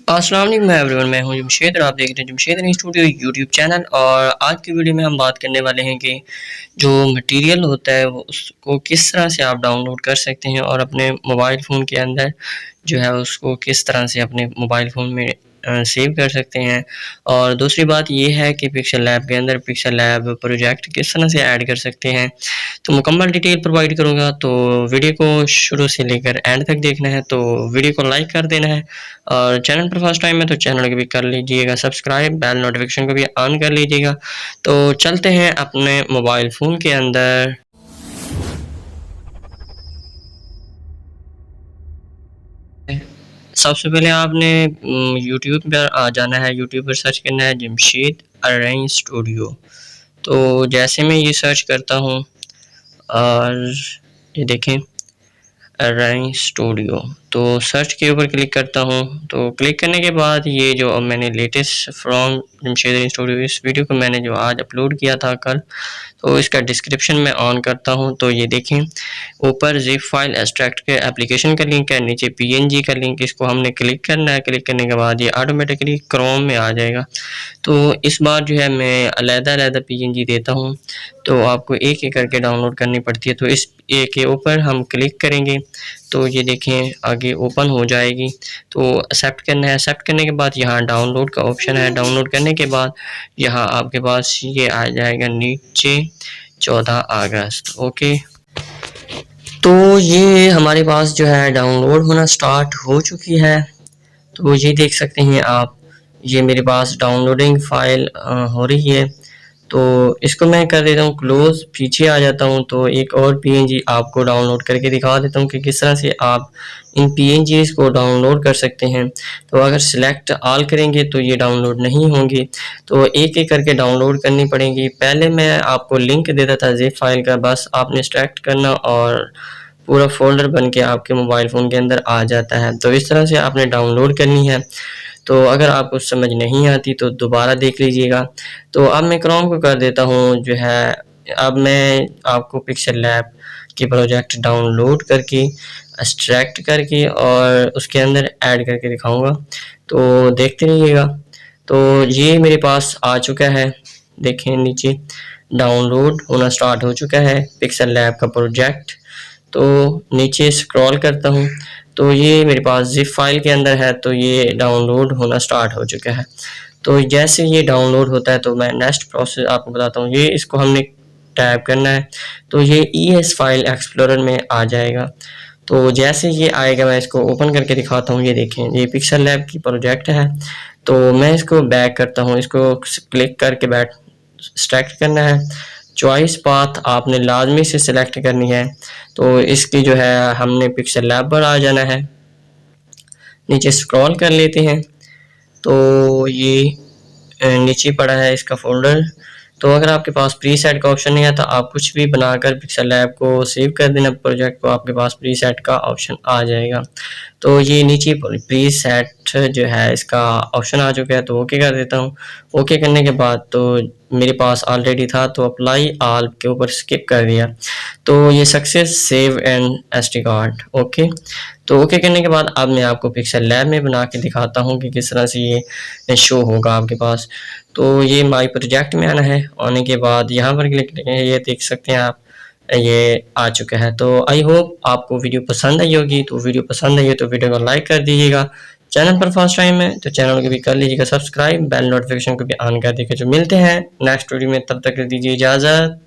अस्सलाम वालेकुम एवरीवन, मैं हूं जमशेद और आप देख रहे हैं जमशेद स्टूडियो यूट्यूब चैनल। और आज की वीडियो में हम बात करने वाले हैं कि जो मटेरियल होता है वो उसको किस तरह से आप डाउनलोड कर सकते हैं और अपने मोबाइल फ़ोन के अंदर जो है उसको किस तरह से अपने मोबाइल फ़ोन में सेव कर सकते हैं। और दूसरी बात ये है कि पिक्सल लैब के अंदर पिक्सल लैब प्रोजेक्ट किस तरह से ऐड कर सकते हैं, तो मुकम्मल डिटेल प्रोवाइड करूँगा। तो वीडियो को शुरू से लेकर एंड तक देखना है, तो वीडियो को लाइक कर देना है और चैनल पर फर्स्ट टाइम है तो चैनल को भी कर लीजिएगा सब्सक्राइब, बेल नोटिफिकेशन को भी ऑन कर लीजिएगा। तो चलते हैं अपने मोबाइल फ़ोन के अंदर। सबसे पहले आपने यूट्यूब पर आ जाना है, यूट्यूब पर सर्च करना है जमशेद अरेंज स्टूडियो। तो जैसे मैं ये सर्च करता हूँ और ये देखें अरेंज स्टूडियो, तो सर्च के ऊपर क्लिक करता हूँ। तो क्लिक करने के बाद ये जो मैंने लेटेस्ट फ्रॉम जमशेद स्टूडियो इस वीडियो को मैंने जो आज अपलोड किया था कल, तो इसका डिस्क्रिप्शन में ऑन करता हूँ। तो ये देखें ऊपर जिप फाइल एक्सट्रैक्ट के एप्लीकेशन का लिंक है, नीचे पीएनजी का लिंक, इसको हमने क्लिक करना है। क्लिक करने के बाद ये ऑटोमेटिकली क्रोम में आ जाएगा। तो इस बार जो है मैं अलग-अलग पीएनजी देता हूँ, तो आपको एक एक करके डाउनलोड करनी पड़ती है। तो इस एक के ऊपर हम क्लिक करेंगे तो ये देखें आगे ओपन हो जाएगी। तो एक्सेप्ट करना है। एक्सेप्ट करने के बाद यहाँ डाउनलोड का ऑप्शन है। डाउनलोड करने के बाद यहाँ आपके पास ये आ जाएगा नीचे 14 अगस्त। ओके, तो ये हमारे पास जो है डाउनलोड होना स्टार्ट हो चुकी है। तो ये देख सकते हैं आप, ये मेरे पास डाउनलोडिंग फाइल हो रही है। तो इसको मैं कर देता हूँ क्लोज, पीछे आ जाता हूँ। तो एक और पीएनजी आपको डाउनलोड करके दिखा देता हूँ कि किस तरह से आप इन पीएनजीज़ को डाउनलोड कर सकते हैं। तो अगर सिलेक्ट ऑल करेंगे तो ये डाउनलोड नहीं होंगी, तो एक एक करके डाउनलोड करनी पड़ेगी। पहले मैं आपको लिंक देता था ज़िप फाइल का, बस आपने एक्सट्रैक्ट करना और पूरा फोल्डर बन के आपके मोबाइल फ़ोन के अंदर आ जाता है। तो इस तरह से आपने डाउनलोड करनी है। तो अगर आपको समझ नहीं आती तो दोबारा देख लीजिएगा। तो अब मैं क्रोम को कर देता हूँ जो है, अब मैं आपको पिक्सल लैब की प्रोजेक्ट डाउनलोड करके एक्सट्रैक्ट करके और उसके अंदर ऐड करके दिखाऊंगा, तो देखते रहिएगा। तो ये मेरे पास आ चुका है, देखें नीचे डाउनलोड होना स्टार्ट हो चुका है पिक्सल लैब का प्रोजेक्ट। तो नीचे स्क्रॉल करता हूँ तो ये मेरे पास ज़िप फाइल के अंदर है, तो ये डाउनलोड होना स्टार्ट हो चुका है। तो जैसे ये डाउनलोड होता है तो मैं नेक्स्ट प्रोसेस आपको बताता हूँ। ये इसको हमने टैप करना है, तो ये ES फाइल एक्सप्लोरर में आ जाएगा। तो जैसे ये आएगा मैं इसको ओपन करके दिखाता हूँ। ये देखें ये पिक्सल लैब की प्रोजेक्ट है। तो मैं इसको बैक करता हूँ, इसको क्लिक करके बैक एक्सट्रैक्ट करना है। चॉइस पाथ आपने लाजमी से सिलेक्ट करनी है। तो इसकी जो है हमने पिक्सल लैब पर आ जाना है, नीचे स्क्रॉल कर लेते हैं। तो ये नीचे पड़ा है इसका फोल्डर। तो अगर आपके पास प्रीसेट का ऑप्शन नहीं है तो आप कुछ भी बनाकर पिक्सल लैब को सेव कर देना प्रोजेक्ट को, आपके पास प्रीसेट का ऑप्शन आ जाएगा। तो ये नीचे प्रीसेट जो है इसका ऑप्शन आ चुका है, तो ओके कर देता हूँ। ओके करने के बाद तो मेरे पास ऑलरेडी था तो अप्लाई ऑल के ऊपर स्किप कर दिया। तो ये success save and SD card. Okay, तो ओके करने के बाद अब मैं आपको पिक्सल लैब में बना के दिखाता हूँ कि किस तरह से ये शो होगा आपके पास। तो ये माई प्रोजेक्ट में आना है, आने के बाद यहाँ पर क्लिक करें, ये देख सकते हैं आप ये आ चुका है। तो आई होप आपको वीडियो पसंद आई होगी। तो वीडियो पसंद आई है तो वीडियो को लाइक कर दीजिएगा। चैनल पर फर्स्ट टाइम है तो चैनल को भी कर लीजिएगा सब्सक्राइब, बेल नोटिफिकेशन को भी ऑन कर दीजिएगा। जो मिलते हैं नेक्स्ट वीडियो में, तब तक दीजिए इजाज़त।